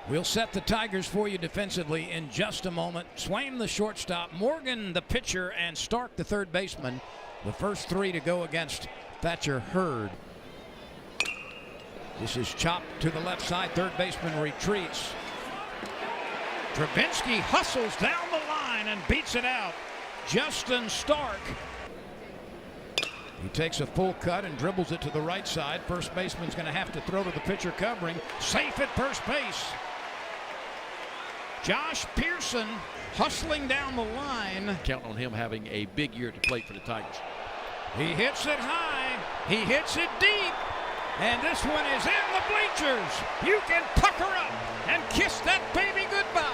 We'll set the Tigers for you defensively in just a moment. Swaim, the shortstop, Morgan, the pitcher, and Stark, the third baseman. The first three to go against Thatcher Hurd. This is chopped to the left side. Third baseman retreats. Travinsky hustles down the line and beats it out. Justin Stark. He takes a full cut and dribbles it to the right side. First baseman's going to have to throw to the pitcher covering. Safe at first base. Josh Pearson hustling down the line. Count on him having a big year to plate for the Tigers. He hits it high. He hits it deep. And this one is in the bleachers. You can pucker up and kiss that baby goodbye.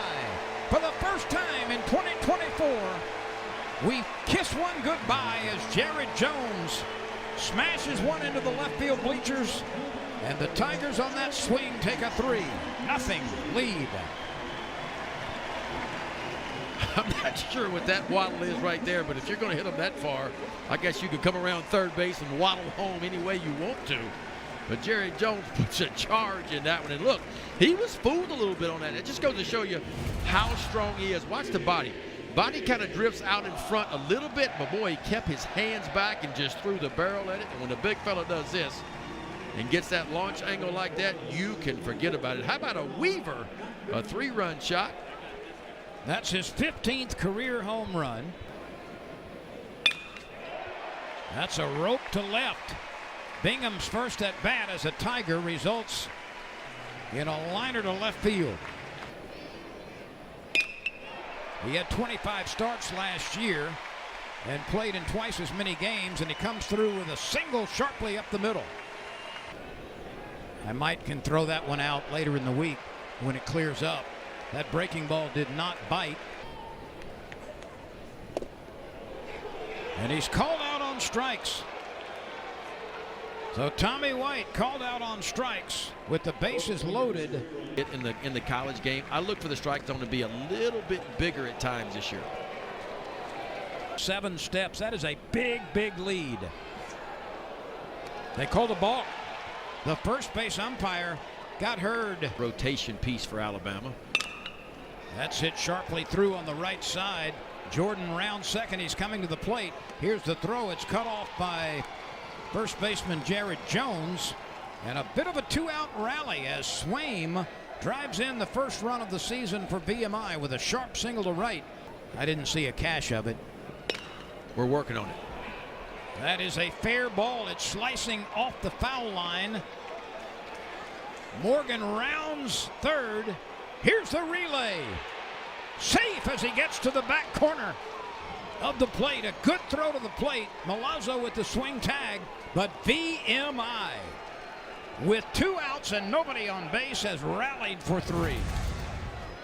For the first time in 2024, we kiss one goodbye as Jared Jones smashes one into the left field bleachers. And the Tigers on that swing take a 3-0 lead. I'm not sure what that waddle is right there, but if you're going to hit them that far, I guess you could come around third base and waddle home any way you want to. But Jerry Jones puts a charge in that one. And look, he was fooled a little bit on that. It just goes to show you how strong he is. Watch the body. Body kind of drifts out in front a little bit, but boy, he kept his hands back and just threw the barrel at it. And when the big fella does this and gets that launch angle like that, you can forget about it. How about a Weaver, a 3-run shot? That's his 15th career home run. That's a rope to left. Bingham's first at bat as a Tiger results in a liner to left field. He had 25 starts last year and played in twice as many games, and he comes through with a single sharply up the middle. I might can throw that one out later in the week when it clears up. That breaking ball did not bite. And he's called out on strikes. So Tommy White called out on strikes with the bases loaded. In the college game, I look for the strike zone to be a little bit bigger at times this year. 7 steps. That is a big, big lead. They called a ball. The first base umpire got Hurd. Rotation piece for Alabama. That's hit sharply through on the right side. Jordan round second. He's coming to the plate. Here's the throw. It's cut off by first baseman Jared Jones. And a bit of a 2-out rally as Swaim drives in the first run of the season for VMI with a sharp single to right. I didn't see a cash of it. We're working on it. That is a fair ball. It's slicing off the foul line. Morgan rounds third. Here's the relay. Safe as he gets to the back corner of the plate. A good throw to the plate. Milazzo with the swing tag. But VMI, with 2 outs and nobody on base, has rallied for 3.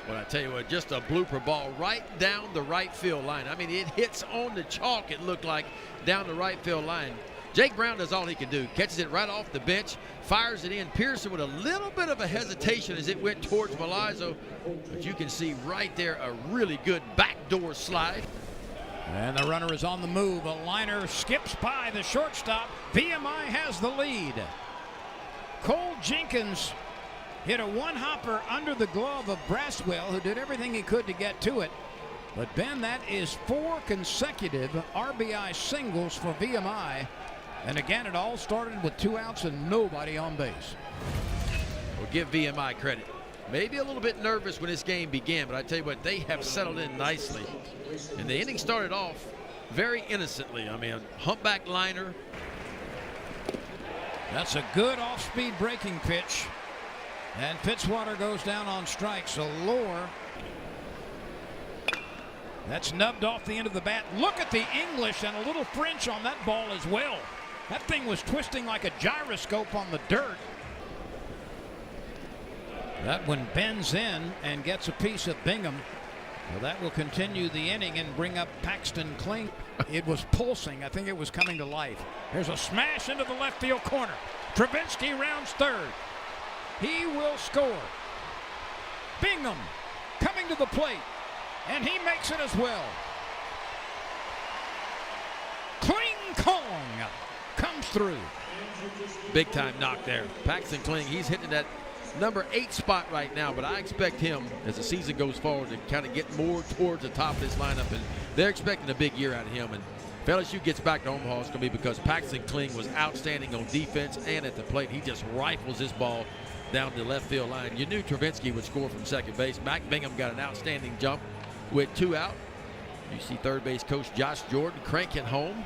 Well, I tell you what, just a blooper ball right down the right field line. I mean, it hits on the chalk, it looked like, down the right field line. Jake Brown does all he can do. Catches it right off the bench, fires it in. Pearson with a little bit of a hesitation as it went towards Milazzo. But you can see right there a really good backdoor slide. And the runner is on the move. A liner skips by the shortstop. VMI has the lead. Cole Jenkins hit a one-hopper under the glove of Braswell, who did everything he could to get to it. But, Ben, that is 4 consecutive RBI singles for VMI. And again, it all started with 2 outs and nobody on base. We'll give VMI credit. Maybe a little bit nervous when this game began, but I tell you what, they have settled in nicely. And the inning started off very innocently. I mean, a humpback liner. That's a good off-speed breaking pitch. And Fitzwater goes down on strikes. So Lohr. That's nubbed off the end of the bat. Look at the English and a little French on that ball as well. That thing was twisting like a gyroscope on the dirt. That one bends in and gets a piece of Bingham. Well, that will continue the inning and bring up Paxton Kling. It was pulsing. I think it was coming to life. There's a smash into the left field corner. Travinsky rounds third. He will score. Bingham coming to the plate, and he makes it as well. Kling Kong comes through. Big time knock there. Paxton Kling, he's hitting that number 8 spot right now, but I expect him, as the season goes forward, to kind of get more towards the top of this lineup, and they're expecting a big year out of him. And if LSU gets back to Omaha, it's going to be because Paxton Kling was outstanding on defense and at the plate. He just rifles this ball down the left field line. You knew Travinsky would score from second base. Mac Bingham got an outstanding jump with 2 out. You see third base coach Josh Jordan crank it home.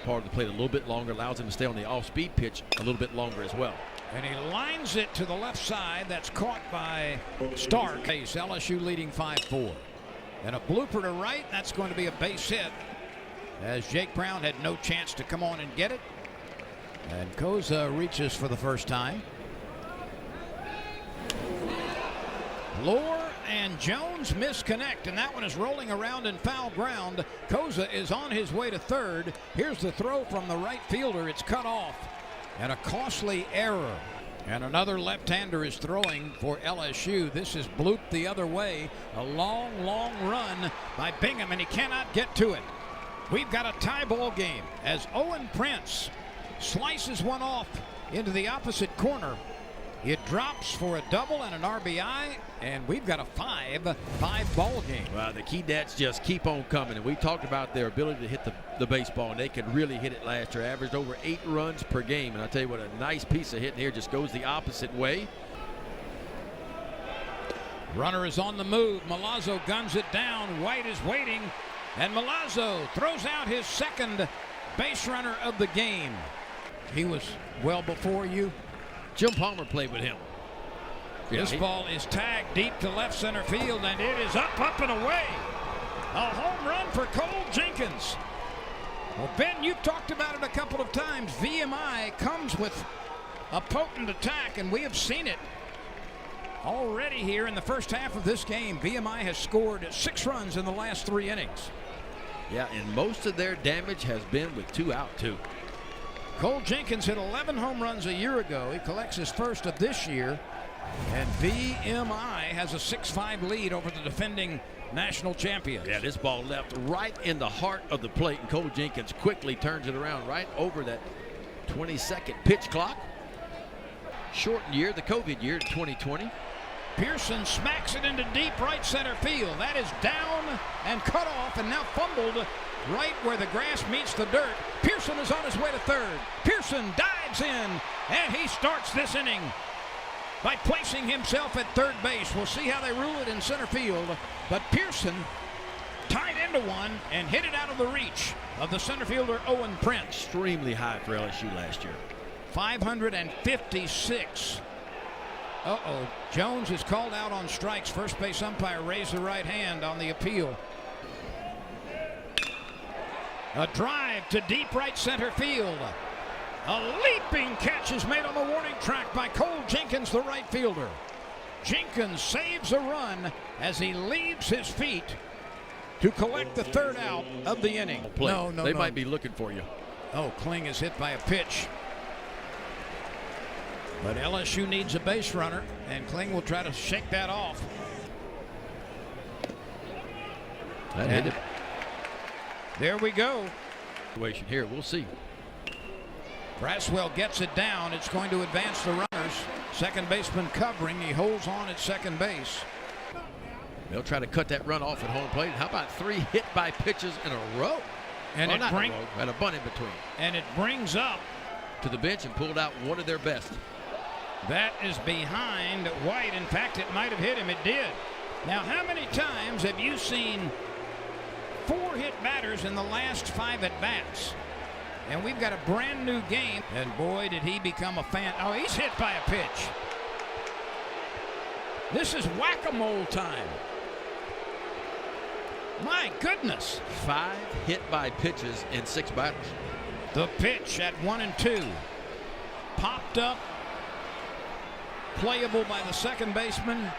Part of the plate a little bit longer, allows him to stay on the off-speed pitch a little bit longer as well. And he lines it to the left side. That's caught by Stark. LSU leading 5-4. And a blooper to right. That's going to be a base hit, as Jake Brown had no chance to come on and get it. And Koza reaches for the first time. Lohr and Jones misconnect, and that one is rolling around in foul ground. Koza is on his way to third. Here's the throw from the right fielder. It's cut off, and a costly error. And another left-hander is throwing for LSU. This is blooped the other way. A long, long run by Bingham, and he cannot get to it. We've got a tie ball game as Owen Prince slices one off into the opposite corner. It drops for a double and an RBI, and we've got a 5-5 ball game. Well, the key nets just keep on coming, and we talked about their ability to hit the baseball, and they could really hit it last year. Averaged over 8 runs per game, and I'll tell you what, a nice piece of hitting here just goes the opposite way. Runner is on the move. Milazzo guns it down. White is waiting, and Milazzo throws out his second base runner of the game. He was well before you. Jim Palmer played with him. This ball is tagged deep to left center field, and it is up and away. A home run for Cole Jenkins. Well, Ben, you've talked about it a couple of times. VMI comes with a potent attack, and we have seen it already here in the first half of this game. VMI has scored 6 runs in the last 3 innings. Yeah, and most of their damage has been with 2 out, too. Cole Jenkins hit 11 home runs a year ago. He collects his first of this year. And VMI has a 6-5 lead over the defending national champions. Yeah, this ball left right in the heart of the plate, and Cole Jenkins quickly turns it around right over that 22nd pitch clock. Shortened year, the COVID year, 2020. Pearson smacks it into deep right center field. That is down and cut off, and now fumbled right where the grass meets the dirt. Pearson is on his way to third. Pearson dives in, and he starts this inning by placing himself at third base. We'll see how they rule it in center field, but Pearson tied into one and hit it out of the reach of the center fielder Owen Prince. Extremely high for LSU last year. 556. Uh-oh. Jones is called out on strikes. First base umpire raised the right hand on the appeal. A drive to deep right center field. A leaping catch is made on the warning track by Cole Jenkins, the right fielder. Jenkins saves a run as he leaves his feet to collect the third out of the inning. No, they might be looking for you. Oh, Kling is hit by a pitch. But LSU needs a base runner, and Kling will try to shake that off. That hit it. There we go. Here, we'll see. Braswell gets it down. It's going to advance the runners. Second baseman covering. He holds on at second base. They'll try to cut that run off at home plate. How about 3 hit by pitches in a row? And well, not in a row, and a bunt in between. And it brings up to the bench and pulled out one of their best. That is behind White. In fact, it might have hit him. It did. Now, how many times have you seen 4 hit batters in the last 5 at-bats? And we've got a brand new game. And boy, did he become a fan. Oh, he's hit by a pitch. This is whack-a-mole time. My goodness. 5 hit by pitches in 6 batters. The pitch at 1-2. Popped up. Playable by the second baseman.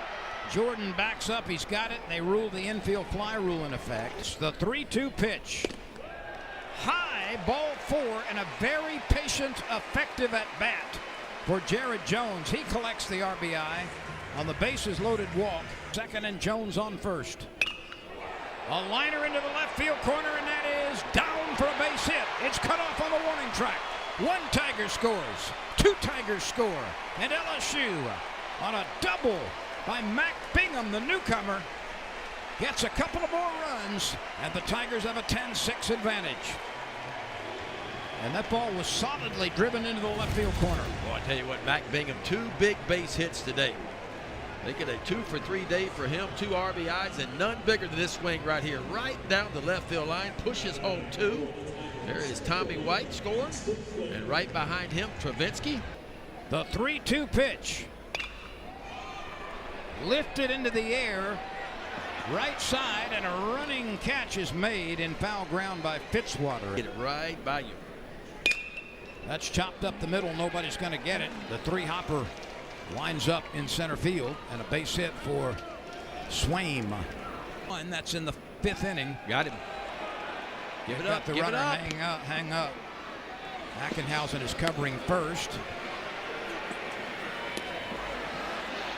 Jordan backs up. He's got it. They rule the infield fly rule in effect. It's the 3-2 pitch. High, ball 4, and a very patient, effective at bat for Jared Jones. He collects the RBI on the bases loaded walk. Second and Jones on first. A liner into the left field corner, and that is down for a base hit. It's cut off on the warning track. 1 Tiger scores, 2 Tigers score, and LSU on a double by Mac Bingham, the newcomer. Gets a couple of more runs, and the Tigers have a 10-6 advantage. And that ball was solidly driven into the left field corner. Well, I tell you what, Mac Bingham, 2 big base hits today. They get a 2-for-3 day for him, 2 RBIs, and none bigger than this swing right here, right down the left field line, pushes home 2. There is Tommy White scoring, and right behind him, Travinsky. The 3-2 pitch. Lifted into the air, right side, and a running catch is made in foul ground by Fitzwater. Get it right by you. That's chopped up the middle. Nobody's going to get it. The 3-hopper winds up in center field, and a base hit for Swaim. And that's in the 5th inning. Got him. Give it up. The Give runner it up. hang up. Ackenhausen is covering first.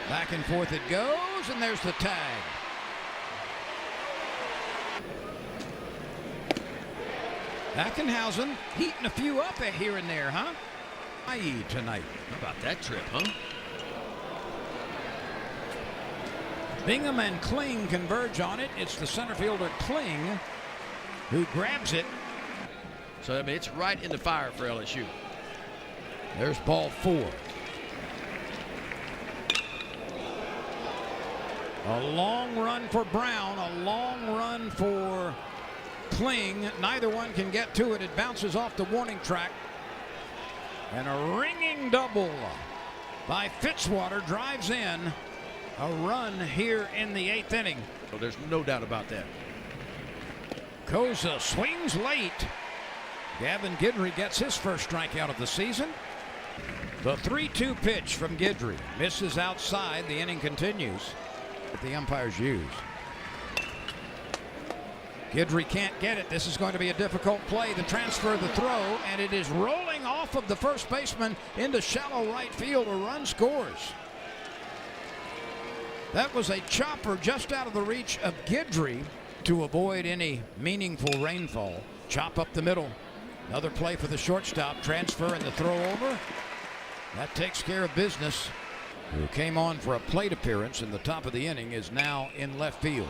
Back and forth it goes, and there's the tag. Ackenhausen heating a few up here and there, huh? Tonight. How about that trip, huh? Bingham and Kling converge on it. It's the center fielder Kling who grabs it. So, I mean, it's right in the fire for LSU. There's ball 4. A long run for Brown, a long run for Kling. Neither one can get to it. It bounces off the warning track. And a ringing double by Fitzwater drives in a run here in the 8th inning. So there's no doubt about that. Koza swings late. Gavin Guidry gets his first strikeout of the season. The 3-2 pitch from Guidry misses outside. The inning continues. That the umpires use. Guidry can't get it. This is going to be a difficult play. The transfer, the throw, and it is rolling off of the first baseman into shallow right field. A run scores. That was a chopper just out of the reach of Guidry to avoid any meaningful rainfall. Chop up the middle. Another play for the shortstop. Transfer and the throw over. That takes care of business. Who came on for a plate appearance in the top of the inning is now in left field.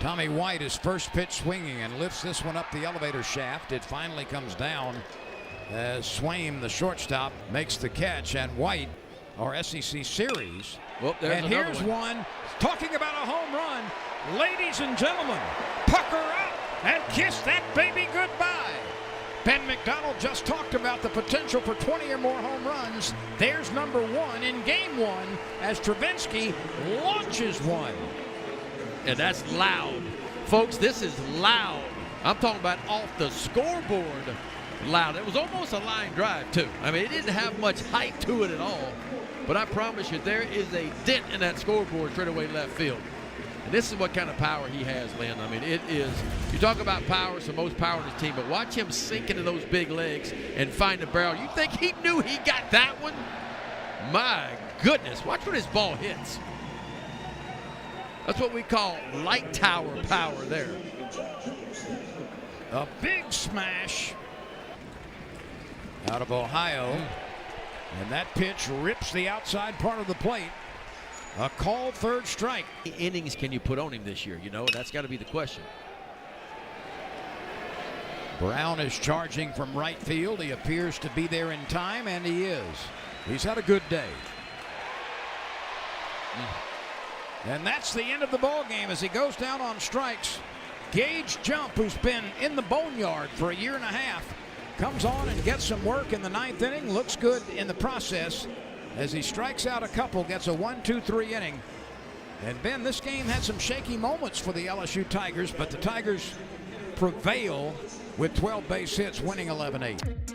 Tommy White is first pitch swinging and lifts this one up the elevator shaft. It finally comes down as Swaim, the shortstop, makes the catch, and White, our SEC series. Well, there's and here's one. Talking about a home run. Ladies and gentlemen, pucker up and kiss that baby goodbye. Ben McDonald just talked about the potential for 20 or more home runs. There's number 1 in game 1 as Travinsky launches one. And that's loud. Folks, this is loud. I'm talking about off the scoreboard loud. It was almost a line drive, too. I mean, it didn't have much height to it at all. But I promise you, there is a dent in that scoreboard straight away left field. And this is what kind of power he has, Lynn. I mean, it is, you talk about power, it's the most power in his team, but watch him sink into those big legs and find the barrel. You think he knew he got that one? My goodness, watch when his ball hits. That's what we call light tower power there. A big smash out of Ohio. And that pitch rips the outside part of the plate. A called third strike. How many innings can you put on him this year? You know, that's got to be the question. Brown is charging from right field. He appears to be there in time, and he is. He's had a good day. And that's the end of the ball game as he goes down on strikes. Gage Jump, who's been in the boneyard for a year and a half, comes on and gets some work in the 9th inning. Looks good in the process as he strikes out a couple, gets a 1-2-3 inning. And Ben, this game had some shaky moments for the LSU Tigers, but the Tigers prevail with 12 base hits, winning 11-8.